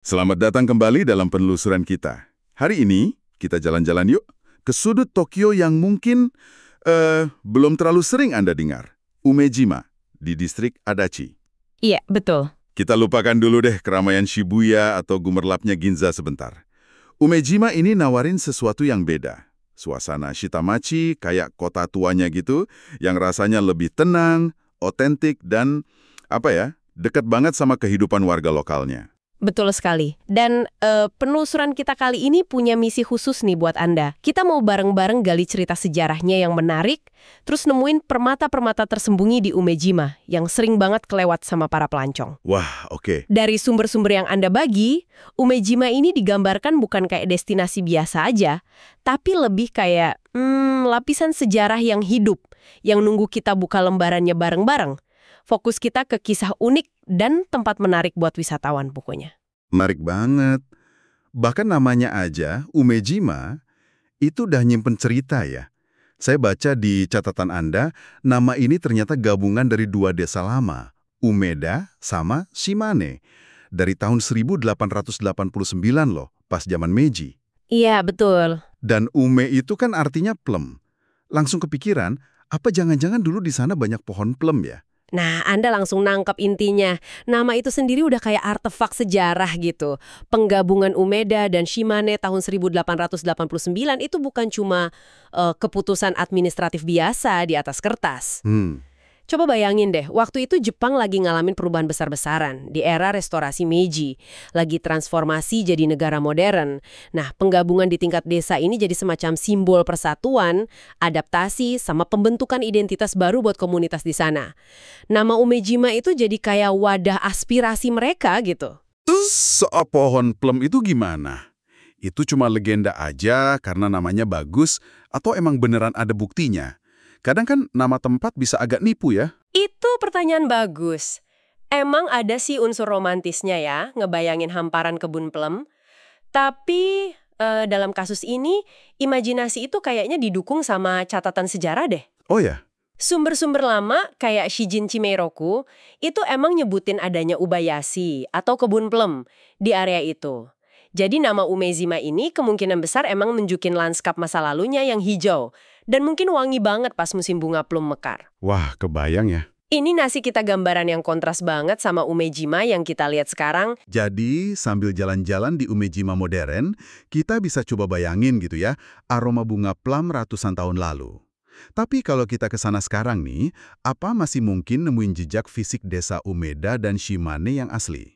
Selamat datang kembali dalam penelusuran kita. Hari ini, kita jalan-jalan yuk ke sudut Tokyo yang mungkin belum terlalu sering Anda dengar. Umejima, di distrik Adachi. Iya, betul. Kita lupakan dulu deh keramaian Shibuya atau gemerlapnya Ginza sebentar. Umejima ini nawarin sesuatu yang beda. Suasana Shitamachi kayak kota tuanya gitu, yang rasanya lebih tenang, otentik, dan dekat banget sama kehidupan warga lokalnya. Betul sekali. Dan penelusuran kita kali ini punya misi khusus nih buat Anda. Kita mau bareng-bareng gali cerita sejarahnya yang menarik, terus nemuin permata-permata tersembunyi di Umejima yang sering banget kelewat sama para pelancong. Wah, oke. Dari sumber-sumber yang Anda bagi, Umejima ini digambarkan bukan kayak destinasi biasa aja, tapi lebih kayak lapisan sejarah yang hidup, yang nunggu kita buka lembarannya bareng-bareng. Fokus kita ke kisah unik dan tempat menarik buat wisatawan pokoknya. Menarik banget. Bahkan namanya aja, Umejima, itu udah nyimpen cerita ya. Saya baca di catatan Anda, nama ini ternyata gabungan dari dua desa lama, Umeda sama Shimane. Dari tahun 1889 loh, pas zaman Meiji. Iya, betul. Dan Ume itu kan artinya plem. Langsung kepikiran, apa jangan-jangan dulu di sana banyak pohon plem ya? Nah, Anda langsung nangkep intinya. Nama itu sendiri udah kayak artefak sejarah gitu. Penggabungan Umeda dan Shimane tahun 1889 itu bukan cuma keputusan administratif biasa di atas kertas. Coba bayangin deh, waktu itu Jepang lagi ngalamin perubahan besar-besaran di era restorasi Meiji, lagi transformasi jadi negara modern. Nah, penggabungan di tingkat desa ini jadi semacam simbol persatuan, adaptasi, sama pembentukan identitas baru buat komunitas di sana. Nama Umejima itu jadi kayak wadah aspirasi mereka gitu. Terus soal pohon plem itu gimana? Itu cuma legenda aja karena namanya bagus atau emang beneran ada buktinya? Kadang kan nama tempat bisa agak nipu ya. Itu pertanyaan bagus. Emang ada sih unsur romantisnya ya, ngebayangin hamparan kebun plem. Tapi dalam kasus ini, imajinasi itu kayaknya didukung sama catatan sejarah deh. Oh ya? Sumber-sumber lama kayak Shijin Chimeiroku itu emang nyebutin adanya ubayashi atau kebun plem di area itu. Jadi nama Umejima ini kemungkinan besar emang nunjukin lanskap masa lalunya yang hijau. Dan mungkin wangi banget pas musim bunga plum mekar. Wah, kebayang ya. Ini nasi kita gambaran yang kontras banget sama Umejima yang kita lihat sekarang. Jadi, sambil jalan-jalan di Umejima modern, kita bisa coba bayangin gitu ya, aroma bunga plum ratusan tahun lalu. Tapi kalau kita ke sana sekarang nih, apa masih mungkin nemuin jejak fisik desa Umeda dan Shimane yang asli?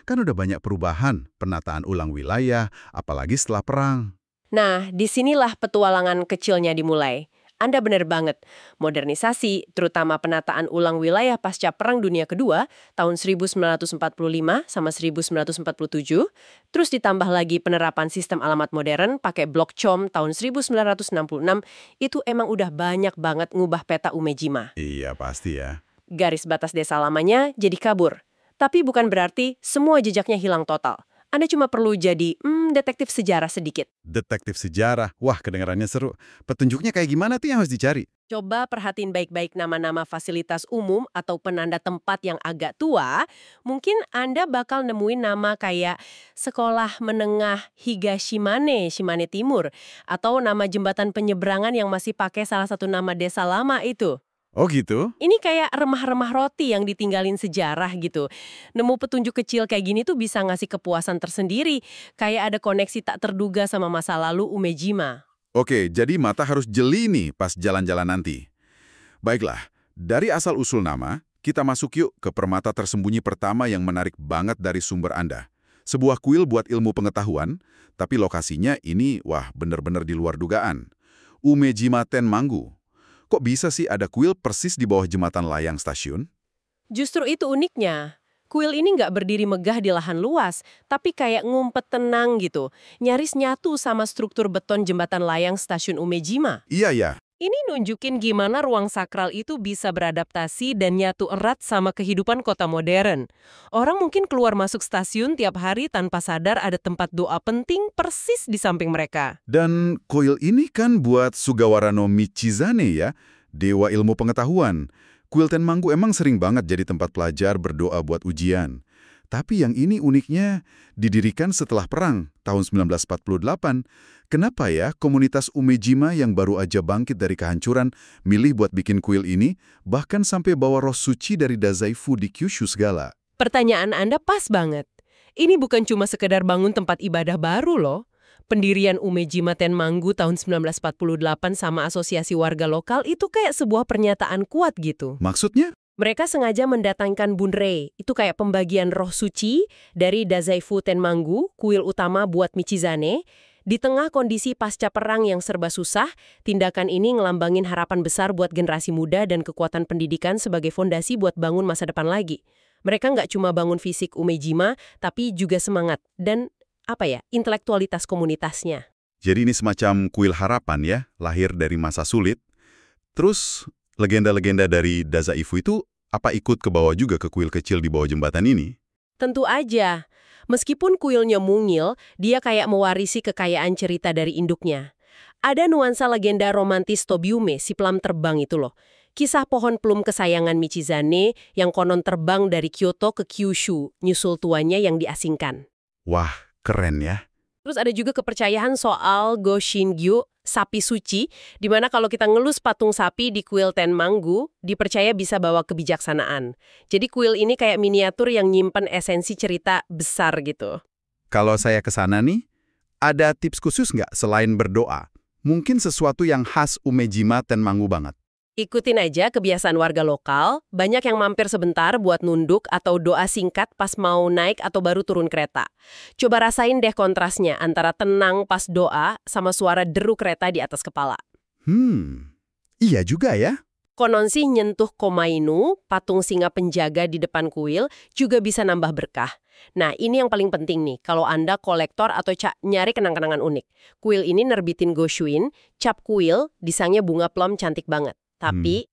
Kan udah banyak perubahan, penataan ulang wilayah, apalagi setelah perang. Nah, disinilah petualangan kecilnya dimulai. Anda benar banget. Modernisasi, terutama penataan ulang wilayah pasca Perang Dunia Kedua, tahun 1945 sama 1947, terus ditambah lagi penerapan sistem alamat modern pakai blok COM tahun 1966, itu emang udah banyak banget ngubah peta Umejima. Iya, pasti ya. Garis batas desa lamanya jadi kabur. Tapi bukan berarti semua jejaknya hilang total. Anda cuma perlu jadi detektif sejarah sedikit. Detektif sejarah. Wah, kedengarannya seru. Petunjuknya kayak gimana tuh yang harus dicari? Coba perhatiin baik-baik nama-nama fasilitas umum atau penanda tempat yang agak tua. Mungkin Anda bakal nemuin nama kayak Sekolah Menengah Higashimane, Shimane Timur. Atau nama jembatan penyeberangan yang masih pakai salah satu nama desa lama itu. Oh gitu? Ini kayak remah-remah roti yang ditinggalin sejarah gitu. Nemu petunjuk kecil kayak gini tuh bisa ngasih kepuasan tersendiri. Kayak ada koneksi tak terduga sama masa lalu Umejima. Oke, jadi mata harus jeli nih pas jalan-jalan nanti. Baiklah, dari asal-usul nama, kita masuk yuk ke permata tersembunyi pertama yang menarik banget dari sumber Anda. Sebuah kuil buat ilmu pengetahuan, tapi lokasinya ini, wah, bener-bener di luar dugaan. Umejima Tenmangu. Kok bisa sih ada kuil persis di bawah jembatan layang stasiun? Justru itu uniknya. Kuil ini nggak berdiri megah di lahan luas, tapi kayak ngumpet tenang gitu. Nyaris nyatu sama struktur beton jembatan layang stasiun Umejima. Iya, ya. Ini nunjukin gimana ruang sakral itu bisa beradaptasi dan nyatu erat sama kehidupan kota modern. Orang mungkin keluar masuk stasiun tiap hari tanpa sadar ada tempat doa penting persis di samping mereka. Dan kuil ini kan buat Sugawara no Michizane ya, dewa ilmu pengetahuan. Kuil Tenmangu emang sering banget jadi tempat pelajar berdoa buat ujian. Tapi yang ini uniknya didirikan setelah perang tahun 1948. Kenapa ya komunitas Umejima yang baru aja bangkit dari kehancuran milih buat bikin kuil ini, bahkan sampai bawa roh suci dari Dazaifu di Kyushu segala? Pertanyaan Anda pas banget. Ini bukan cuma sekedar bangun tempat ibadah baru loh. Pendirian Umejima Tenmangu tahun 1948 sama asosiasi warga lokal itu kayak sebuah pernyataan kuat gitu. Maksudnya? Mereka sengaja mendatangkan Bunrei, itu kayak pembagian roh suci dari Dazaifu Tenmangu, kuil utama buat Michizane. Di tengah kondisi pasca perang yang serba susah, tindakan ini ngelambangin harapan besar buat generasi muda dan kekuatan pendidikan sebagai fondasi buat bangun masa depan lagi. Mereka nggak cuma bangun fisik Umejima, tapi juga semangat dan intelektualitas komunitasnya. Jadi ini semacam kuil harapan ya, lahir dari masa sulit. Terus legenda-legenda dari Dazaifu itu apa ikut ke bawah juga ke kuil kecil di bawah jembatan ini? Tentu aja. Meskipun kuilnya mungil, dia kayak mewarisi kekayaan cerita dari induknya. Ada nuansa legenda romantis Tobiume, si pelam terbang itu loh. Kisah pohon plum kesayangan Michizane yang konon terbang dari Kyoto ke Kyushu, nyusul tuannya yang diasingkan. Wah, keren ya. Terus ada juga kepercayaan soal Go-Shingyu, sapi suci, di mana kalau kita ngelus patung sapi di kuil Tenmangu, dipercaya bisa bawa kebijaksanaan. Jadi kuil ini kayak miniatur yang nyimpen esensi cerita besar gitu. Kalau saya ke sana nih, ada tips khusus nggak selain berdoa? Mungkin sesuatu yang khas Umejima Tenmangu banget. Ikutin aja kebiasaan warga lokal, banyak yang mampir sebentar buat nunduk atau doa singkat pas mau naik atau baru turun kereta. Coba rasain deh kontrasnya antara tenang pas doa sama suara deru kereta di atas kepala. Iya juga ya. Konon sih nyentuh komainu, patung singa penjaga di depan kuil, juga bisa nambah berkah. Nah, ini yang paling penting nih, kalau Anda kolektor atau nyari kenang-kenangan unik. Kuil ini nerbitin Goshuin, cap kuil, desainnya bunga plum cantik banget. Tapi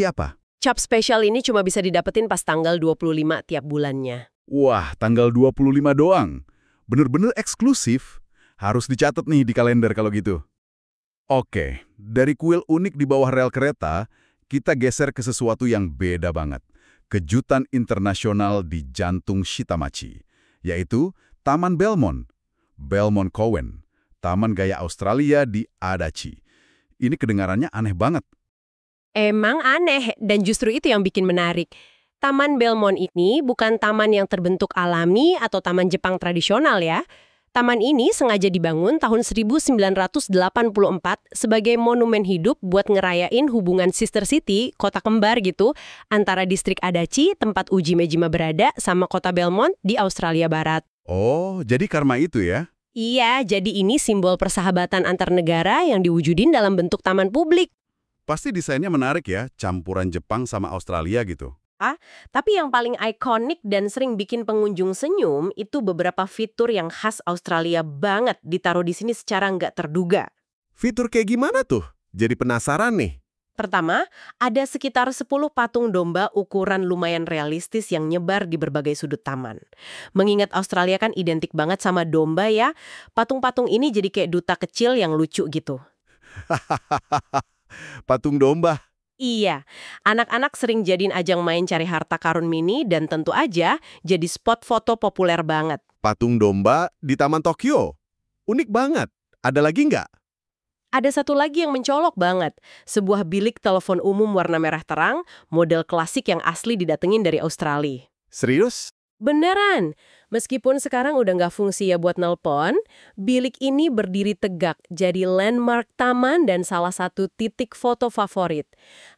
apa? cap spesial ini cuma bisa didapetin pas tanggal 25 tiap bulannya. Wah, tanggal 25 doang. Bener-bener eksklusif. Harus dicatat nih di kalender kalau gitu. Oke, dari kuil unik di bawah rel kereta, kita geser ke sesuatu yang beda banget. Kejutan internasional di jantung Shitamachi, yaitu Taman Belmont. Belmont Cowen, taman gaya Australia di Adachi. Ini kedengarannya aneh banget. Emang aneh, dan justru itu yang bikin menarik. Taman Belmont ini bukan taman yang terbentuk alami atau taman Jepang tradisional ya. Taman ini sengaja dibangun tahun 1984 sebagai monumen hidup buat ngerayain hubungan sister city, kota kembar gitu, antara distrik Adachi, tempat Umejima berada, sama kota Belmont di Australia Barat. Oh, jadi karena itu ya? Iya, jadi ini simbol persahabatan antar negara yang diwujudin dalam bentuk taman publik. Pasti desainnya menarik ya, campuran Jepang sama Australia gitu. Tapi yang paling ikonik dan sering bikin pengunjung senyum itu beberapa fitur yang khas Australia banget ditaruh di sini secara nggak terduga. Fitur kayak gimana tuh? Jadi penasaran nih. Pertama, ada sekitar 10 patung domba ukuran lumayan realistis yang nyebar di berbagai sudut taman. Mengingat Australia kan identik banget sama domba ya, patung-patung ini jadi kayak duta kecil yang lucu gitu. Patung domba. Iya, anak-anak sering jadiin ajang main cari harta karun mini dan tentu aja jadi spot foto populer banget. Patung domba di Taman Tokyo. Unik banget. Ada lagi nggak? Ada satu lagi yang mencolok banget, sebuah bilik telepon umum warna merah terang, model klasik yang asli didatengin dari Australia. Serius? Beneran, meskipun sekarang udah nggak fungsi ya buat nelpon, bilik ini berdiri tegak jadi landmark taman dan salah satu titik foto favorit.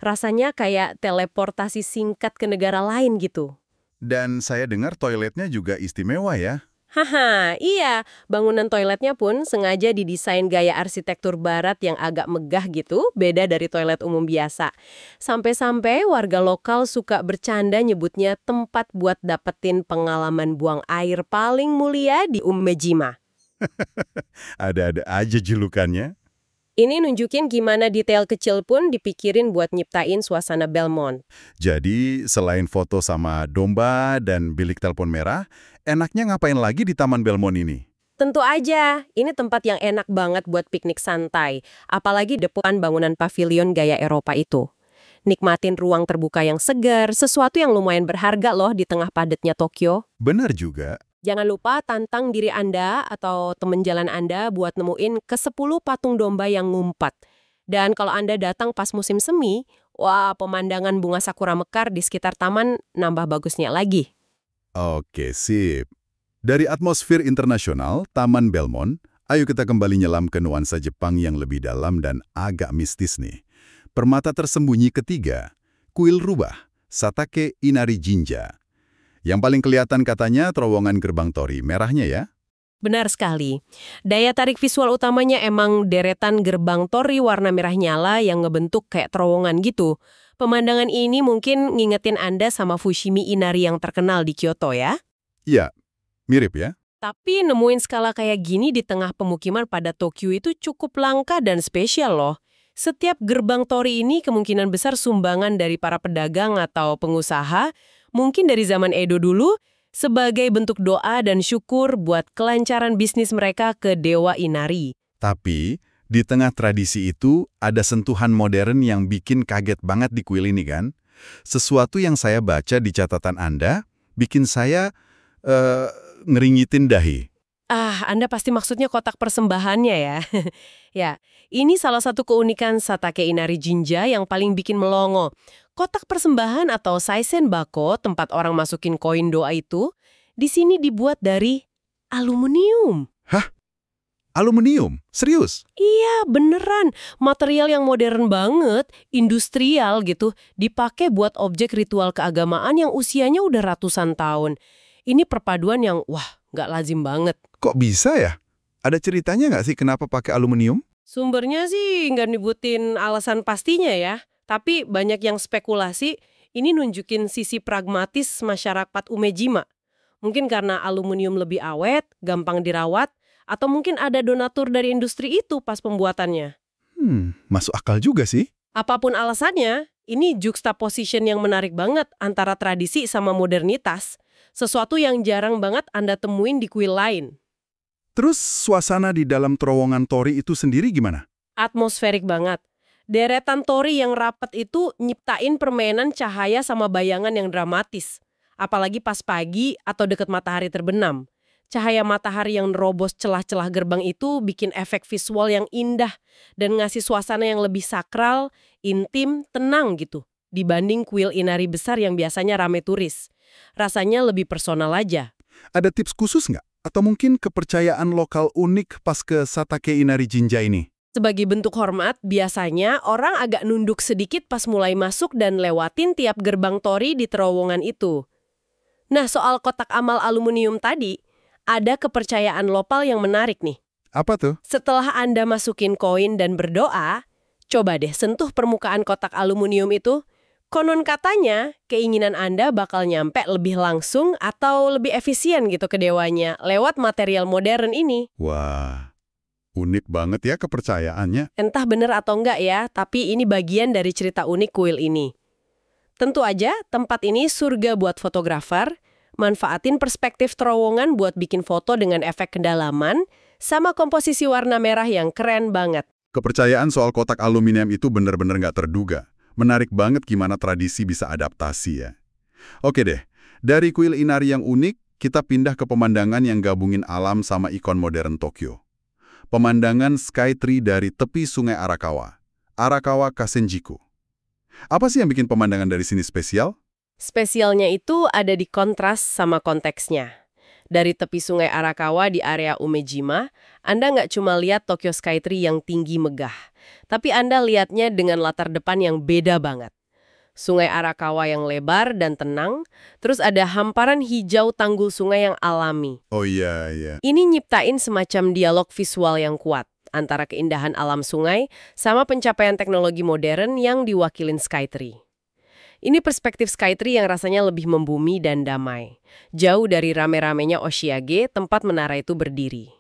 Rasanya kayak teleportasi singkat ke negara lain gitu. Dan saya dengar toiletnya juga istimewa ya. Haha, iya. Bangunan toiletnya pun sengaja didesain gaya arsitektur barat yang agak megah gitu, beda dari toilet umum biasa. Sampai-sampai warga lokal suka bercanda nyebutnya tempat buat dapetin pengalaman buang air paling mulia di Umejima. Ada-ada aja julukannya. Ini nunjukin gimana detail kecil pun dipikirin buat nyiptain suasana Belmont. Jadi, selain foto sama domba dan bilik telepon merah, enaknya ngapain lagi di Taman Belmont ini? Tentu aja, ini tempat yang enak banget buat piknik santai, apalagi depan bangunan pavilion gaya Eropa itu. nikmatin ruang terbuka yang segar, sesuatu yang lumayan berharga loh di tengah padatnya Tokyo. Benar juga. Jangan lupa tantang diri Anda atau teman jalan Anda buat nemuin ke-10 patung domba yang ngumpat. Dan kalau Anda datang pas musim semi, wah, pemandangan bunga sakura mekar di sekitar taman nambah bagusnya lagi. Oke, sip. Dari atmosfer internasional, Taman Belmont, ayo kita kembali nyelam ke nuansa Jepang yang lebih dalam dan agak mistis nih. Permata tersembunyi ketiga, kuil rubah, Satake Inari Jinja. Yang paling kelihatan katanya terowongan gerbang tori merahnya ya? Benar sekali. Daya tarik visual utamanya emang deretan gerbang tori warna merah nyala yang ngebentuk kayak terowongan gitu. Pemandangan ini mungkin ngingetin Anda sama Fushimi Inari yang terkenal di Kyoto ya. Iya, mirip ya? Tapi nemuin skala kayak gini di tengah pemukiman pada Tokyo itu cukup langka dan spesial loh. Setiap gerbang tori ini kemungkinan besar sumbangan dari para pedagang atau pengusaha, mungkin dari zaman Edo dulu, sebagai bentuk doa dan syukur buat kelancaran bisnis mereka ke Dewa Inari. Tapi, di tengah tradisi itu, ada sentuhan modern yang bikin kaget banget di kuil ini kan? Sesuatu yang saya baca di catatan Anda, bikin saya ngeringitin dahi. Anda pasti maksudnya kotak persembahannya ya. Ya, ini salah satu keunikan Satake Inari Jinja yang paling bikin melongo. Kotak persembahan atau saisen bako, tempat orang masukin koin doa itu, di sini dibuat dari aluminium. Hah? Aluminium? Serius? Iya, beneran. Material yang modern banget, industrial gitu, dipakai buat objek ritual keagamaan yang usianya udah ratusan tahun. Ini perpaduan yang, wah, nggak lazim banget. Kok bisa ya? Ada ceritanya nggak sih kenapa pakai aluminium? Sumbernya sih nggak nyebutin alasan pastinya ya. Tapi banyak yang spekulasi, ini nunjukin sisi pragmatis masyarakat Umejima. Mungkin karena aluminium lebih awet, gampang dirawat, atau mungkin ada donatur dari industri itu pas pembuatannya. Masuk akal juga sih. Apapun alasannya, ini juxtaposition yang menarik banget antara tradisi sama modernitas. Sesuatu yang jarang banget Anda temuin di kuil lain. Terus suasana di dalam terowongan tori itu sendiri gimana? Atmosferik banget. Deretan tori yang rapat itu nyiptain permainan cahaya sama bayangan yang dramatis. Apalagi pas pagi atau deket matahari terbenam. Cahaya matahari yang nerobos celah-celah gerbang itu bikin efek visual yang indah dan ngasih suasana yang lebih sakral, intim, tenang gitu. Dibanding kuil Inari besar yang biasanya rame turis. Rasanya lebih personal aja. Ada tips khusus nggak? Atau mungkin kepercayaan lokal unik pas ke Satake Inari Jinja ini? Sebagai bentuk hormat, biasanya orang agak nunduk sedikit pas mulai masuk dan lewatin tiap gerbang tori di terowongan itu. Nah, soal kotak amal aluminium tadi, ada kepercayaan lokal yang menarik nih. Apa tuh? Setelah Anda masukin koin dan berdoa, coba deh sentuh permukaan kotak aluminium itu. Konon katanya, keinginan Anda bakal nyampe lebih langsung atau lebih efisien gitu ke dewanya lewat material modern ini. Wah, unik banget ya kepercayaannya. Entah bener atau enggak ya, tapi ini bagian dari cerita unik kuil ini. Tentu aja, tempat ini surga buat fotografer, manfaatin perspektif terowongan buat bikin foto dengan efek kedalaman, sama komposisi warna merah yang keren banget. Kepercayaan soal kotak aluminium itu benar-benar nggak terduga. Menarik banget gimana tradisi bisa adaptasi ya. Oke deh, dari kuil Inari yang unik, kita pindah ke pemandangan yang gabungin alam sama ikon modern Tokyo. Pemandangan Skytree dari tepi sungai Arakawa, Arakawa Kasenjiku. Apa sih yang bikin pemandangan dari sini spesial? Spesialnya itu ada di kontras sama konteksnya. Dari tepi sungai Arakawa di area Umejima, Anda nggak cuma lihat Tokyo Skytree yang tinggi megah, tapi Anda lihatnya dengan latar depan yang beda banget. Sungai Arakawa yang lebar dan tenang, terus ada hamparan hijau tanggul sungai yang alami. Oh iya. Ini nyiptain semacam dialog visual yang kuat antara keindahan alam sungai sama pencapaian teknologi modern yang diwakilin Skytree. Ini perspektif Skytree yang rasanya lebih membumi dan damai. Jauh dari rame-ramenya Oshiage, tempat menara itu berdiri.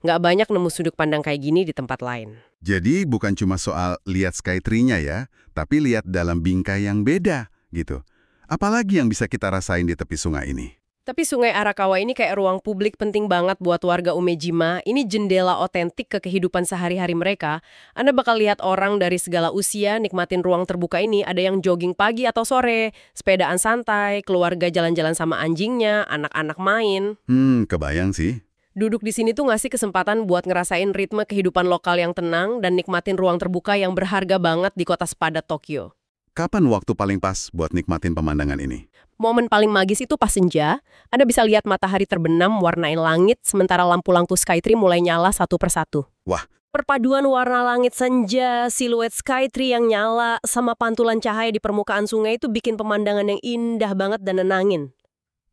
Nggak banyak nemu sudut pandang kayak gini di tempat lain. Jadi bukan cuma soal lihat Skytree-nya ya, tapi lihat dalam bingkai yang beda gitu. Apalagi yang bisa kita rasain di tepi sungai ini? Tapi Sungai Arakawa ini kayak ruang publik penting banget buat warga Umejima. Ini jendela otentik ke kehidupan sehari-hari mereka. Anda bakal lihat orang dari segala usia nikmatin ruang terbuka ini. Ada yang jogging pagi atau sore, sepedaan santai, keluarga jalan-jalan sama anjingnya, anak-anak main. Kebayang sih. Duduk di sini tuh ngasih kesempatan buat ngerasain ritme kehidupan lokal yang tenang dan nikmatin ruang terbuka yang berharga banget di kota sepadat Tokyo. Kapan waktu paling pas buat nikmatin pemandangan ini? Momen paling magis itu pas senja. Anda bisa lihat matahari terbenam warnain langit sementara lampu-lampu Skytree mulai nyala satu persatu. Wah. Perpaduan warna langit senja, siluet Skytree yang nyala, sama pantulan cahaya di permukaan sungai itu bikin pemandangan yang indah banget dan nenangin.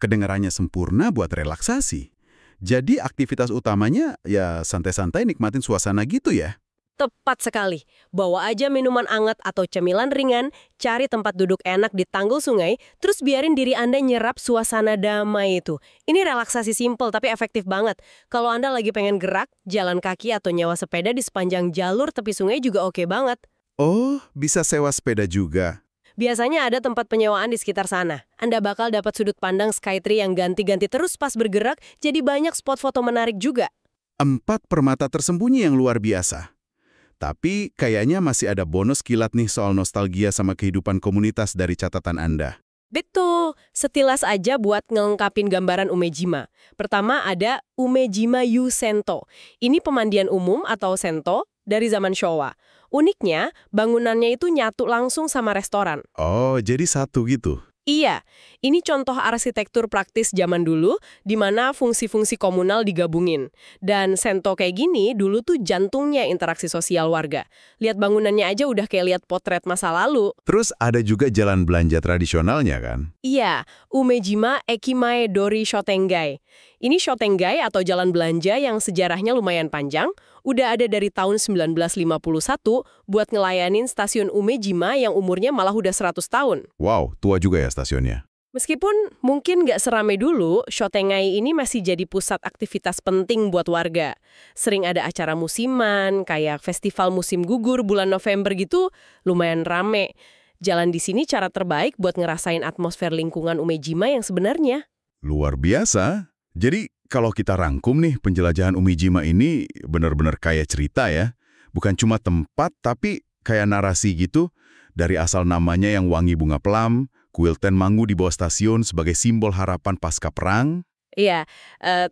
Kedengarannya sempurna buat relaksasi. Jadi aktivitas utamanya ya santai-santai nikmatin suasana gitu ya? Tepat sekali. Bawa aja minuman anget atau cemilan ringan, cari tempat duduk enak di tanggul sungai, terus biarin diri Anda nyerap suasana damai itu. Ini relaksasi simpel tapi efektif banget. Kalau Anda lagi pengen gerak, jalan kaki atau nyewa sepeda di sepanjang jalur tepi sungai juga oke banget. Oh, bisa sewa sepeda juga. Biasanya ada tempat penyewaan di sekitar sana. Anda bakal dapat sudut pandang Skytree yang ganti-ganti terus pas bergerak, jadi banyak spot foto menarik juga. 4 permata tersembunyi yang luar biasa. Tapi kayaknya masih ada bonus kilat nih soal nostalgia sama kehidupan komunitas dari catatan Anda. Betul, setilas aja buat ngelengkapin gambaran Umejima. Pertama ada Umejima Yu Sento. Ini pemandian umum atau sento dari zaman Showa. Uniknya, bangunannya itu nyatu langsung sama restoran. Oh, jadi satu gitu. Iya, ini contoh arsitektur praktis zaman dulu di mana fungsi-fungsi komunal digabungin. Dan sento kayak gini dulu tuh jantungnya interaksi sosial warga. Lihat bangunannya aja udah kayak lihat potret masa lalu. Terus ada juga jalan belanja tradisionalnya kan? Iya, Umejima Ekimae Dori Shotengai. Ini Shotengai atau jalan belanja yang sejarahnya lumayan panjang, udah ada dari tahun 1951 buat ngelayanin stasiun Umejima yang umurnya malah udah 100 tahun. Wow, tua juga ya stasiunnya. Meskipun mungkin nggak seramai dulu, Shotengai ini masih jadi pusat aktivitas penting buat warga. Sering ada acara musiman, kayak festival musim gugur bulan November gitu, lumayan rame. Jalan di sini cara terbaik buat ngerasain atmosfer lingkungan Umejima yang sebenarnya. Luar biasa. Jadi kalau kita rangkum nih penjelajahan Umejima ini benar-benar kayak cerita ya. Bukan cuma tempat tapi kayak narasi gitu. Dari asal namanya yang wangi bunga pelam, kuil Tenmangu di bawah stasiun sebagai simbol harapan pasca perang. Iya,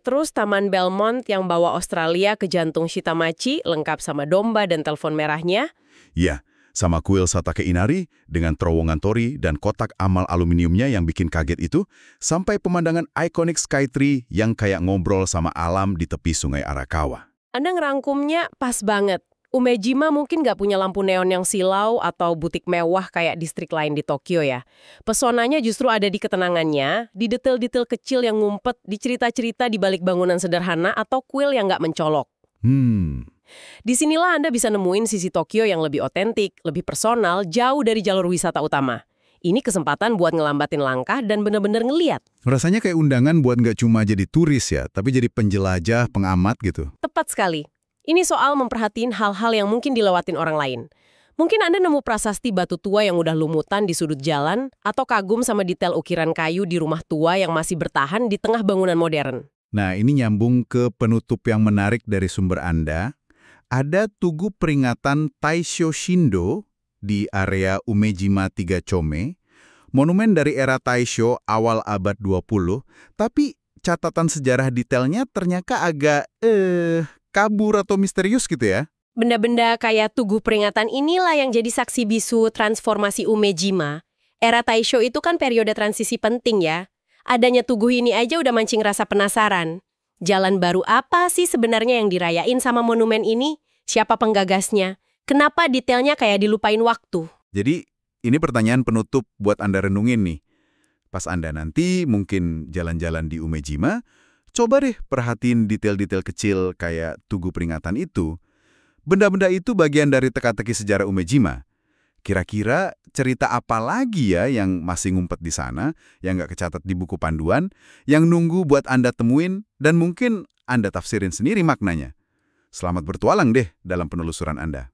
terus Taman Belmont yang bawa Australia ke jantung Shitamachi lengkap sama domba dan telepon merahnya. Iya, sama kuil Satake Inari dengan terowongan tori dan kotak amal aluminiumnya yang bikin kaget itu, sampai pemandangan ikonik Skytree yang kayak ngobrol sama alam di tepi Sungai Arakawa. Anda ngerangkumnya pas banget. Umejima mungkin nggak punya lampu neon yang silau atau butik mewah kayak distrik lain di Tokyo ya. Pesonanya justru ada di ketenangannya, di detail-detail kecil yang ngumpet, di cerita-cerita di balik bangunan sederhana atau kuil yang nggak mencolok. Disinilah Anda bisa nemuin sisi Tokyo yang lebih otentik, lebih personal, jauh dari jalur wisata utama. Ini kesempatan buat ngelambatin langkah dan bener-bener ngeliat. Rasanya kayak undangan buat nggak cuma jadi turis ya, tapi jadi penjelajah, pengamat gitu. Tepat sekali. Ini soal memperhatiin hal-hal yang mungkin dilewatin orang lain. Mungkin Anda nemu prasasti batu tua yang udah lumutan di sudut jalan, atau kagum sama detail ukiran kayu di rumah tua yang masih bertahan di tengah bangunan modern. Nah, ini nyambung ke penutup yang menarik dari sumber Anda. Ada tugu peringatan Taisho Shindo di area Umejima 3 Chome, monumen dari era Taisho awal abad 20, tapi catatan sejarah detailnya ternyata agak kabur atau misterius gitu ya. Benda-benda kayak tugu peringatan inilah yang jadi saksi bisu transformasi Umejima. Era Taisho itu kan periode transisi penting ya. Adanya tugu ini aja udah mancing rasa penasaran. Jalan baru apa sih sebenarnya yang dirayain sama monumen ini? Siapa penggagasnya? Kenapa detailnya kayak dilupain waktu? Jadi ini pertanyaan penutup buat Anda renungin nih. Pas Anda nanti mungkin jalan-jalan di Umejima, coba deh perhatiin detail-detail kecil kayak tugu peringatan itu. Benda-benda itu bagian dari teka-teki sejarah Umejima. Kira-kira cerita apa lagi ya yang masih ngumpet di sana, yang nggak kecatat di buku panduan, yang nunggu buat Anda temuin, dan mungkin Anda tafsirin sendiri maknanya. Selamat bertualang deh dalam penelusuran Anda.